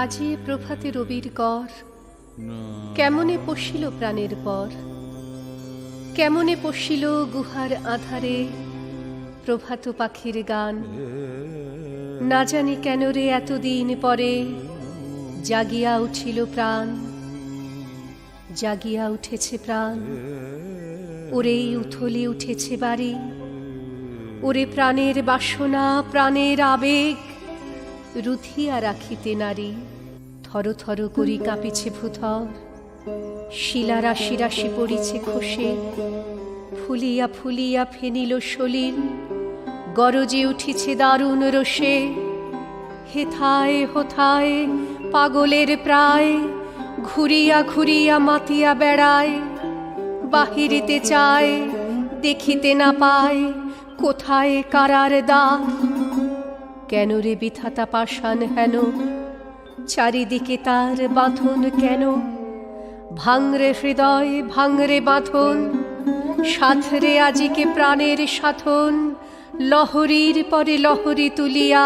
আজি প্রভাতে রবির কর কেমনে পশিল প্রাণের পর, কেমনে পশিল গুহার আধারে প্রভাত পাখির গান। না জানি কেন রে এতদিন পরে জাগিয়া উঠিল প্রাণ, জাগিয়া উঠেছে প্রাণ। ওরেই উথলি উঠেছে বাড়ি, ওরে প্রাণের বাসনা প্রাণের আবেগ রুধিয়া রাখিতে নারী। থর থর করি কাঁপিছে ভূধর, শিলা রাশি রাশি পড়িছে খসে। ফুলিয়া ফুলিয়া ফেনিল সলিল, গরজে উঠিছে দারুণ রোষে। হেথায় হোথায় পাগলের প্রায়, ঘুরিয়া ঘুরিয়া মাতিয়া বেড়ায়। বাহিরিতে চায় দেখিতে না পায়, কোথায় কারার দ্বার। কেন রে বিধাতা পাষাণ হেন, চারিদিকে তার বাঁধন কেন। ভাঙরে হৃদয় ভাঙরে বাঁধন, সাধরে আজিকে প্রাণের সাধন। লহরীর পরে লহরী তুলিয়া,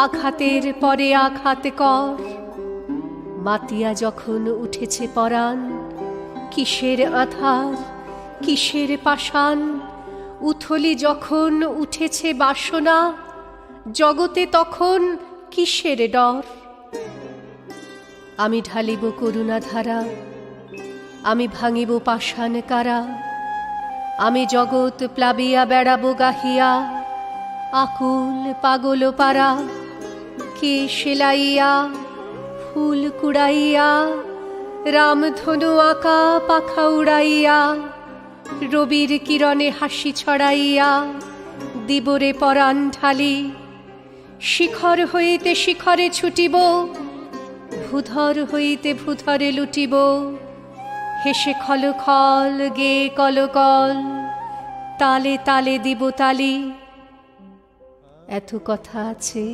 আঘাতের পরে আঘাত কর। মাতিয়া যখন উঠেছে পরাণ, কিসের আধার কিসের পাষাণ। উথলি যখন উঠেছে বাসনা, জগতে তখন কিসের ডর। আমি ঢালিব করুণা ধারা, আমি ভাঙিব পাষাণ কারা। আমি জগৎ প্লাবিয়া বেড়াবো গাহিয়া, আকুল পাগল পারা। কে সেলাইয়া ফুল কুড়াইয়া, রামধনু আঁকা পাখা উড়াইয়া। রবির কিরণে হাসি ছড়াইয়া, দিবরে পরাণ ঢালি। শিখর হইতে শিখরে ছুটিব, ভূধর হইতে ভূধরে লুটিব। হেসে খল খল গে কলকল, তালে তালে দিব তালি। এত কথা আছে,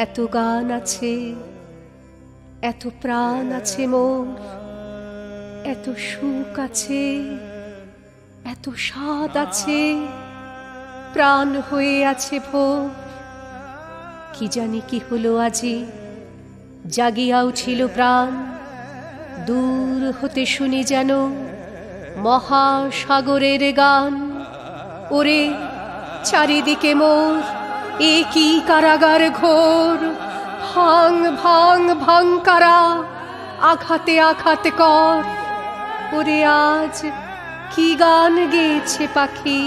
এত গান আছে, এত প্রাণ আছে মোর। এত সুখ আছে, এত স্বাদ আছে, প্রাণ হয়ে আছে ভোর। কি জানি কি হলো আজি, জাগিয়া উঠিল প্রাণ। দূর হতে শুনি যেন মহাসাগরের গান। ওরে চারিদিকে মোর এ কি কারাগার ঘোর। ভাঙ ভাঙ ভাঙ কারা, আঘাতে আঘাতে কর। ওরে আজ কি গান গেয়েছে পাখি,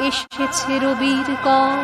এসেছে রবির কর।